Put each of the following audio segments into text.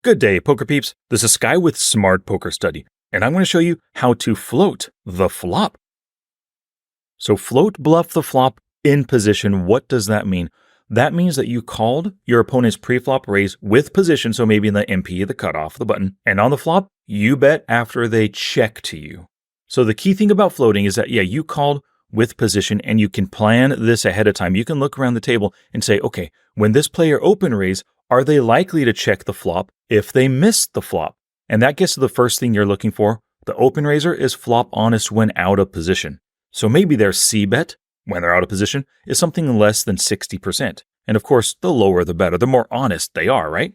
Good day, poker peeps. This is Sky with Smart Poker Study, and I'm going to show you how to float the flop. So float bluff the flop in position. What does that mean? That means that you called your opponent's preflop raise with position, so maybe in the MP, the cutoff, the button, and on the flop, you bet after they check to you. So the key thing about floating is that, you called with position, and you can plan this ahead of time. You can look around the table and say, okay, when this player open raise, are they likely to check the flop if they missed the flop? And that gets to the first thing you're looking for. The open raiser is flop honest when out of position. So maybe their c-bet, when they're out of position, is something less than 60%. And of course, the lower the better, the more honest they are, right?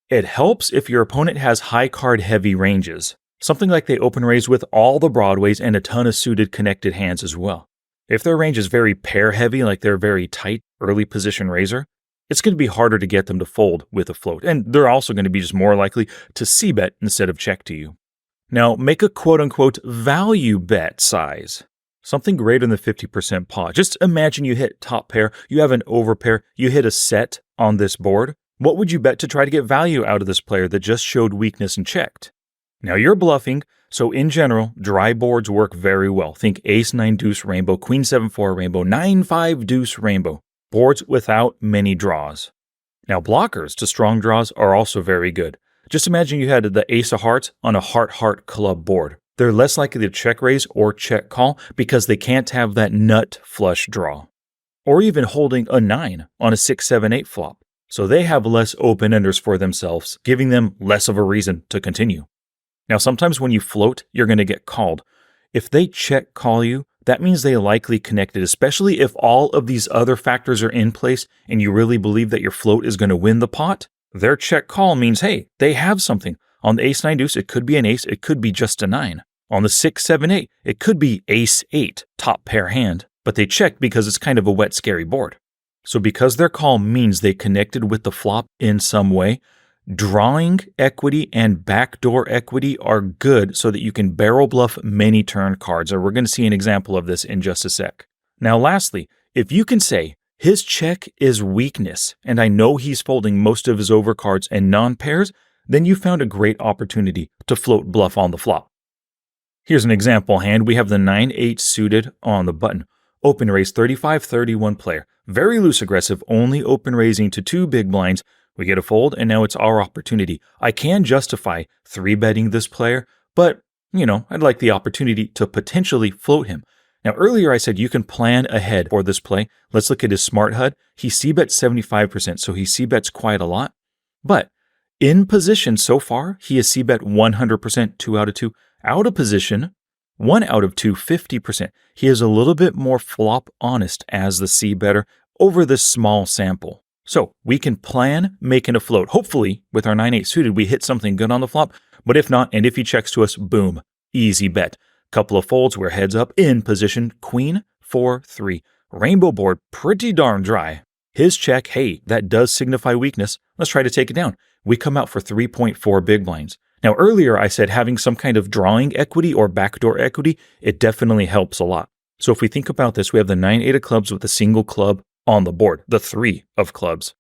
It helps if your opponent has high card heavy ranges. Something like they open raise with all the broadways and a ton of suited connected hands as well. If their range is very pair heavy, like they're very tight early position raiser, it's going to be harder to get them to fold with a float. And they're also going to be just more likely to c-bet instead of check to you. Now, make a quote-unquote value bet size. Something greater than 50% pot. Just imagine you hit top pair, you have an overpair, you hit a set on this board. What would you bet to try to get value out of this player that just showed weakness and checked? Now, you're bluffing, so in general, dry boards work very well. Think ace-9 deuce rainbow, queen-7-4 rainbow, 9-5 deuce rainbow. Boards without many draws. Now, blockers to strong draws are also very good. Just imagine you had the ace of hearts on a heart-heart club board. They're less likely to check raise or check call because they can't have that nut flush draw. Or even holding a 9 on a 6-7-8 flop. So they have less open-enders for themselves, giving them less of a reason to continue. Now, sometimes when you float, you're going to get called. If they check call you, that means they likely connected, especially if all of these other factors are in place and you really believe that your float is going to win the pot. Their check call means, hey, they have something. On the ace-9 deuce, it could be an ace, it could be just a 9. On the 6-7-8, it could be ace-8, top pair hand, but they checked because it's kind of a wet, scary board. So because their call means they connected with the flop in some way, drawing equity and backdoor equity are good so that you can barrel bluff many turn cards, or we're going to see an example of this in just a sec. Now lastly, if you can say, his check is weakness, and I know he's folding most of his overcards and non-pairs, then you found a great opportunity to float bluff on the flop. Here's an example hand. We have the 9-8 suited on the button. Open raise 35-31 player. Very loose aggressive, only open raising to 2 big blinds. We get a fold, and now it's our opportunity. I can justify 3-betting this player, but, I'd like the opportunity to potentially float him. Now, earlier I said you can plan ahead for this play. Let's look at his smart HUD. He c-bets 75%, so he c-bets quite a lot. But in position so far, he has c-bet 100%, 2 out of 2. Out of position, 1 out of 2, 50%. He is a little bit more flop honest as the c-better over this small sample. So we can plan making a float. Hopefully, with our 9-8 suited, we hit something good on the flop. But if not, and if he checks to us, boom, easy bet. Couple of folds, we're heads up in position. Queen, 4-3. Rainbow board, pretty darn dry. His check, hey, that does signify weakness. Let's try to take it down. We come out for 3.4 big blinds. Now, earlier I said having some kind of drawing equity or backdoor equity, it definitely helps a lot. So if we think about this, we have the 9-8 of clubs with a single club on the board, the 3 of clubs.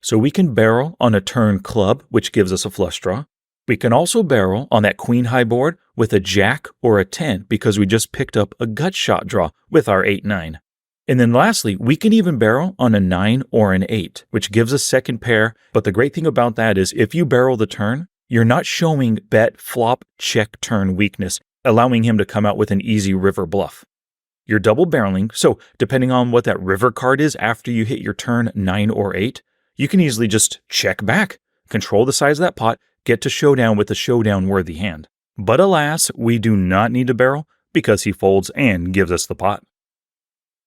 So we can barrel on a turn club, which gives us a flush draw. We can also barrel on that queen high board with a jack or a 10 because we just picked up a gut shot draw with our 8-9. And then lastly, we can even barrel on a 9 or an 8, which gives us second pair. But the great thing about that is if you barrel the turn, you're not showing bet, flop, check, turn weakness, allowing him to come out with an easy river bluff. You're double barreling, so depending on what that river card is after you hit your turn 9 or 8, you can easily just check back, control the size of that pot, get to showdown with a showdown-worthy hand. But alas, we do not need to barrel because he folds and gives us the pot.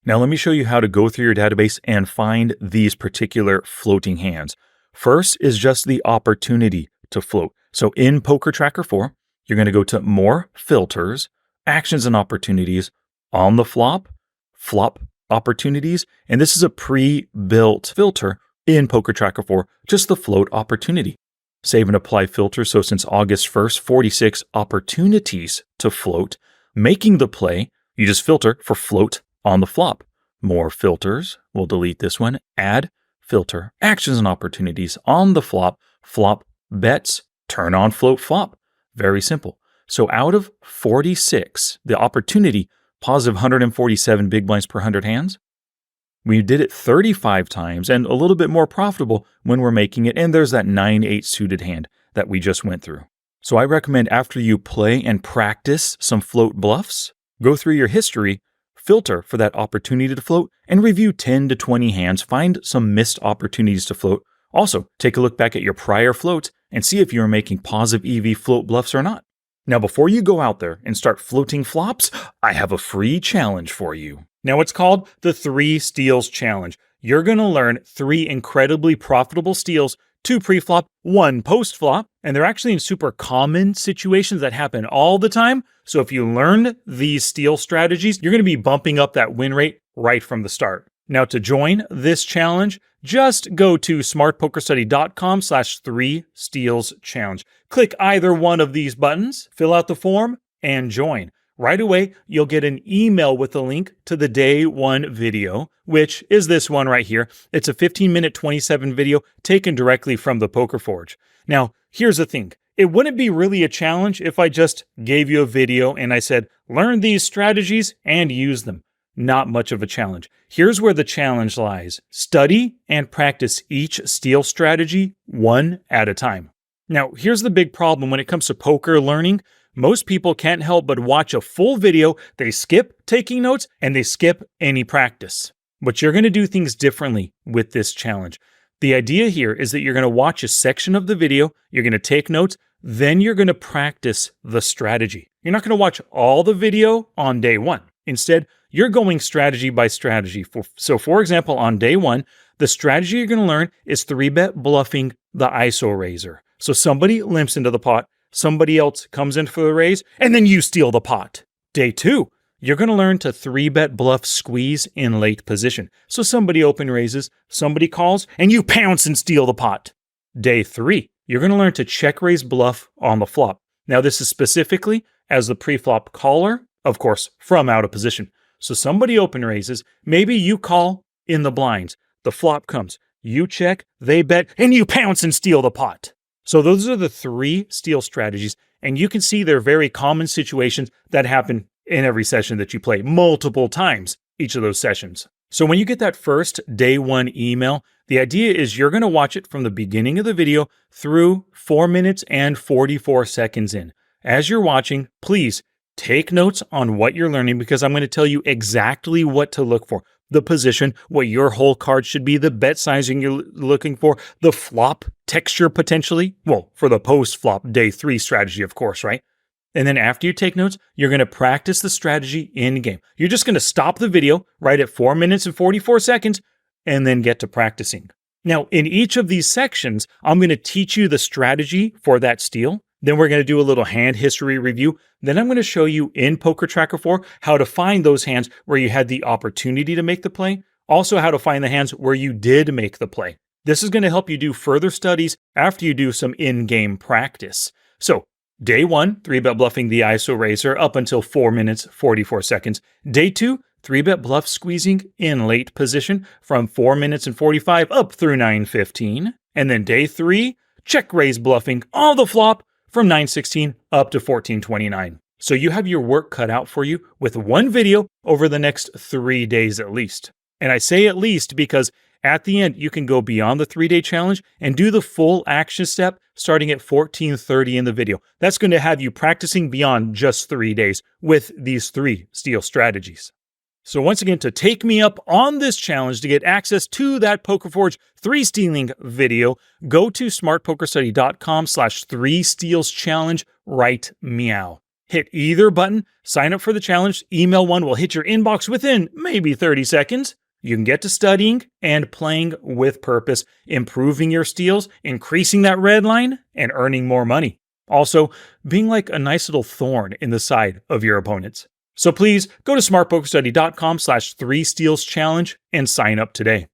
Now let me show you how to go through your database and find these particular floating hands. First is just the opportunity to float. So in Poker Tracker 4, you're going to go to More Filters, Actions and Opportunities, on the flop, flop opportunities, and this is a pre-built filter in Poker Tracker 4, just the float opportunity. Save and apply filter, so since August 1st, 46 opportunities to float. Making the play, you just filter for float on the flop. More filters, we'll delete this one, add, filter, actions and opportunities on the flop, flop bets, turn on float flop. Very simple. So out of 46, the opportunity, positive 147 big blinds per 100 hands, we did it 35 times and a little bit more profitable when we're making it. And there's that 9-8 suited hand that we just went through. So I recommend after you play and practice some float bluffs, go through your history, filter for that opportunity to float, and review 10 to 20 hands. Find some missed opportunities to float. Also, take a look back at your prior floats and see if you are making positive EV float bluffs or not. Now, before you go out there and start floating flops, I have a free challenge for you. Now, it's called the 3 Steals Challenge. You're going to learn 3 incredibly profitable steals, 2 pre-flop, 1 post-flop, and they're actually in super common situations that happen all the time. So if you learn these steal strategies, you're going to be bumping up that win rate right from the start. Now, to join this challenge, just go to smartpokerstudy.com/3steals challenge. Click either one of these buttons, fill out the form, and join. Right away, you'll get an email with a link to the day 1 video, which is this one right here. It's a 15-minute 27 video taken directly from the Poker Forge. Now, here's the thing. It wouldn't be really a challenge if I just gave you a video and I said, learn these strategies and use them. Not much of a challenge. Here's where the challenge lies. Study and practice each steal strategy one at a time. Now, here's the big problem when it comes to poker learning. Most people can't help but watch a full video, they skip taking notes, and they skip any practice. But you're going to do things differently with this challenge. The idea here is that you're going to watch a section of the video, you're going to take notes, then you're going to practice the strategy. You're not going to watch all the video on day 1. Instead, you're going strategy by strategy. So for example, on day 1, the strategy you're going to learn is 3-bet bluffing the ISO raiser. So somebody limps into the pot, somebody else comes in for the raise, and then you steal the pot. Day 2, you're going to learn to 3-bet bluff squeeze in late position. So somebody open raises, somebody calls, and you pounce and steal the pot. Day 3, you're going to learn to check raise bluff on the flop. Now this is specifically as the pre-flop caller, of course, from out of position. So somebody open raises, maybe you call in the blinds, the flop comes, you check, they bet, and you pounce and steal the pot. So those are the 3 steal strategies, and you can see they're very common situations that happen in every session that you play multiple times, each of those sessions. So when you get that first day 1 email, the idea is you're going to watch it from the beginning of the video through 4 minutes and 44 seconds in. As you're watching, please take notes on what you're learning because I'm going to tell you exactly what to look for. The position, what your whole card should be, the bet sizing you're looking for, the flop texture potentially. Well, for the post-flop day 3 strategy, of course, right? And then after you take notes, you're going to practice the strategy in-game. You're just going to stop the video right at 4 minutes and 44 seconds and then get to practicing. Now, in each of these sections, I'm going to teach you the strategy for that steal. Then we're going to do a little hand history review. Then I'm going to show you in Poker Tracker 4 how to find those hands where you had the opportunity to make the play. Also how to find the hands where you did make the play. This is going to help you do further studies after you do some in-game practice. So day 1, 3-bet bluffing the ISO raiser up until 4 minutes, 44 seconds. Day 2, 3-bet bluff squeezing in late position from 4 minutes and 45 up through 9:15. And then day 3, check raise bluffing all the flop from 9:16 up to 14:29. So you have your work cut out for you with one video over the next 3 days at least. And I say at least because at the end, you can go beyond the 3-day challenge and do the full action step starting at 14:30 in the video. That's going to have you practicing beyond just 3 days with these 3 steal strategies. So once again, to take me up on this challenge to get access to that Poker Forge 3 stealing video, go to smartpokerstudy.com/3steals challenge right meow. Hit either button, sign up for the challenge, email 1 will hit your inbox within maybe 30 seconds. You can get to studying and playing with purpose, improving your steals, increasing that red line, and earning more money. Also, being like a nice little thorn in the side of your opponents. So please go to smartpokerstudy.com/3steals challenge and sign up today.